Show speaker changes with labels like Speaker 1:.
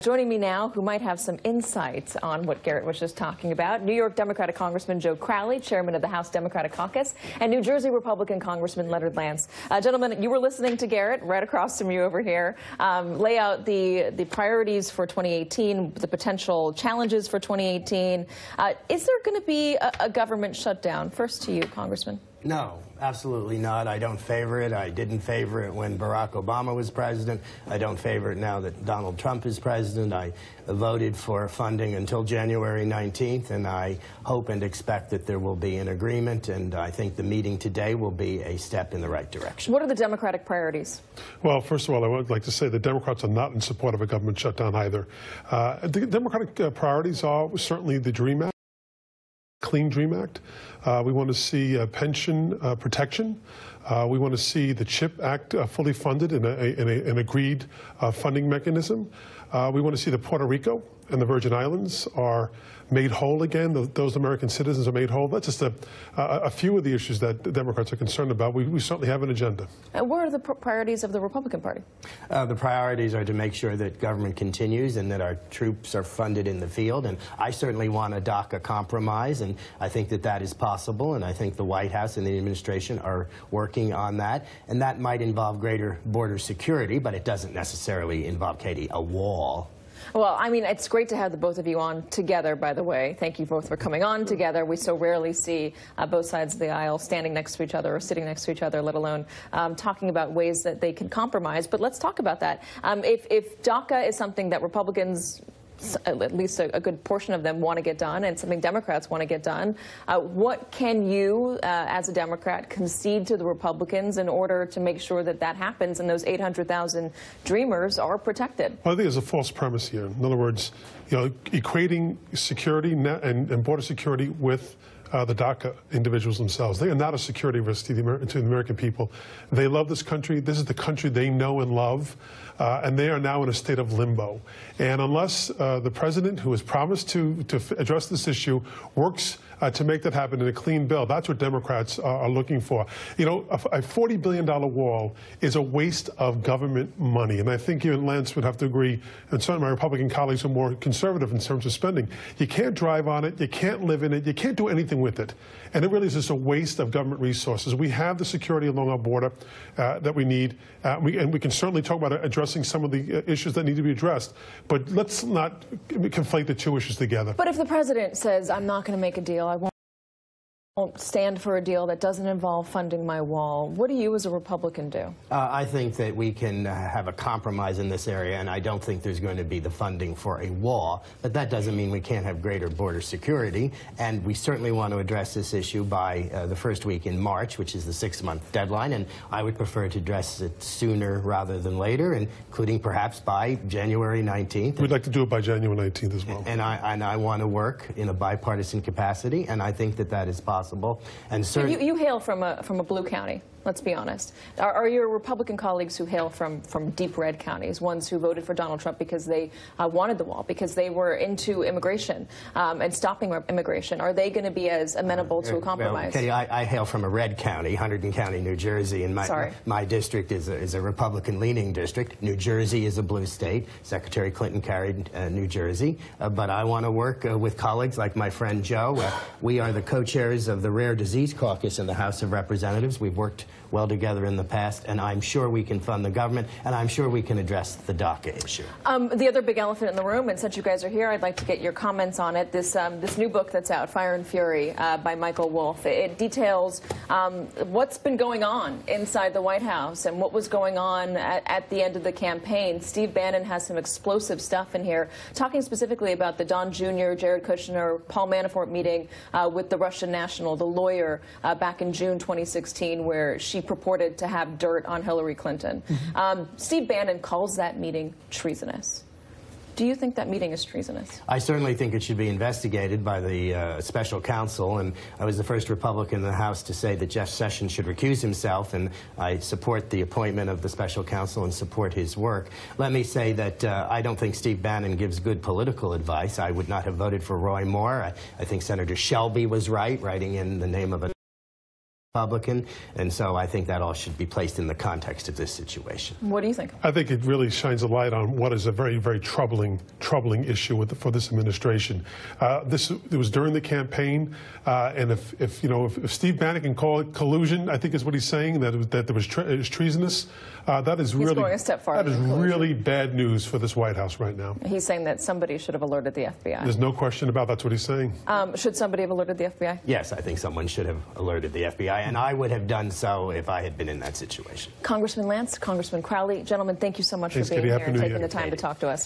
Speaker 1: Joining me now, who might have some insights on what Garrett was just talking about, New York Democratic Congressman Joe Crowley, chairman of the House Democratic Caucus, and New Jersey Republican Congressman Leonard Lance. Gentlemen, you were listening to Garrett right across from you over here lay out the priorities for 2018, the potential challenges for 2018. Is there going to be a government shutdown? First to you, Congressman.
Speaker 2: No, absolutely not. I don't favor it. I didn't favor it when Barack Obama was president. I don't favor it now that Donald Trump is president. I voted for funding until January 19th, and I hope and expect that there will be an agreement, and I think the meeting today will be a step in the right direction.
Speaker 1: What are the Democratic priorities?
Speaker 3: Well, first of all, I would like to say the Democrats are not in support of a government shutdown either. The Democratic priorities are certainly the DREAM Act. Clean Dream Act. We want to see pension protection. We want to see the CHIP Act fully funded in an agreed funding mechanism. We want to see that Puerto Rico and the Virgin Islands are made whole again. Those American citizens are made whole. That's just a few of the issues that the Democrats are concerned about. We certainly have an agenda.
Speaker 1: And what are the priorities of the Republican Party?
Speaker 2: The priorities are to make sure that government continues and that our troops are funded in the field. And I certainly want a DACA compromise, and I think that that is possible. And I think the White House and the administration are working on that. And that might involve greater border security, but it doesn't necessarily involve, Katie, a wall.
Speaker 1: Well, I mean, it's great to have the both of you on together, by the way. Thank you both for coming on together. We so rarely see both sides of the aisle standing next to each other or sitting next to each other, let alone talking about ways that they can compromise. But let's talk about that. If DACA is something that Republicans, at least a good portion of them, want to get done, and something Democrats want to get done, what can you, as a Democrat, concede to the Republicans in order to make sure that that happens and those 800,000 dreamers are protected?
Speaker 3: Well, I think there's a false premise here. In other words, equating security and border security with the DACA individuals themselves. They are not a security risk to the American people. They love this country. This is the country they know and love, and they are now in a state of limbo. And unless the president, who has promised to address this issue, works to make that happen in a clean bill, that's what Democrats are looking for. You know, a $40 billion wall is a waste of government money, and I think even Lance would have to agree, and some of my Republican colleagues are more conservative in terms of spending. You can't drive on it, you can't live in it, you can't do anything with it, and it really is just a waste of government resources. We have the security along our border that we need, and we can certainly talk about addressing some of the issues that need to be addressed, but let's not conflate the two issues together.
Speaker 1: But if the president says, I'm not going to make a deal, I won't stand for a deal that doesn't involve funding my wall, what do you as a Republican do?
Speaker 2: I think that we can have a compromise in this area, and I don't think there's going to be the funding for a wall, but that doesn't mean we can't have greater border security, and we certainly want to address this issue by the first week in March, which is the 6-month deadline, and I would prefer to address it sooner rather than later, including perhaps by January 19th.
Speaker 3: We'd like to do it by January 19th as well.
Speaker 2: And I want to work in a bipartisan capacity, and I think that that is possible. And
Speaker 1: you hail from a blue county. Let's be honest. Are your Republican colleagues who hail from deep red counties, ones who voted for Donald Trump because they wanted the wall, because they were into immigration and stopping immigration, are they going to be as amenable to a compromise?
Speaker 2: Well, Katy, I hail from a red county, Hunterdon County, New Jersey, and my district is a Republican-leaning district. New Jersey is a blue state. Secretary Clinton carried New Jersey. But I want to work with colleagues like my friend Joe. We are the co-chairs of the Rare Disease Caucus in the House of Representatives. We've worked well together in the past, and I'm sure we can fund the government, and I'm sure we can address the DACA issue.
Speaker 1: The other big elephant in the room, and since you guys are here, I'd like to get your comments on it. This new book that's out, Fire and Fury, by Michael Wolff. It details what's been going on inside the White House and what was going on at the end of the campaign. Steve Bannon has some explosive stuff in here, talking specifically about the Don Jr., Jared Kushner, Paul Manafort meeting with the Russian national, the lawyer, back in June 2016, where she purported to have dirt on Hillary Clinton. Steve Bannon calls that meeting treasonous. Do you think that meeting is treasonous?
Speaker 2: I certainly think it should be investigated by the special counsel, and I was the first Republican in the House to say that Jeff Sessions should recuse himself, and I support the appointment of the special counsel and support his work. Let me say that I don't think Steve Bannon gives good political advice. I would not have voted for Roy Moore. I think Senator Shelby was right, writing in the name of a Republican, and so I think that all should be placed in the context of this situation.
Speaker 1: What do you think?
Speaker 3: I think it really shines a light on what is a very, very troubling issue for this administration. It was during the campaign, and if Steve Bannon can call it collusion, I think is what he's saying, that there was it was treasonous. That is really
Speaker 1: going a step farther.
Speaker 3: That is really bad news for this White House right now.
Speaker 1: He's saying that somebody should have alerted the FBI.
Speaker 3: There's no question about that's what he's saying.
Speaker 1: Should somebody have alerted the FBI?
Speaker 2: Yes, I think someone should have alerted the FBI, and I would have done so if I had been in that situation.
Speaker 1: Congressman Lance, Congressman Crowley, gentlemen, thank you so much for being here and taking the time to talk to us.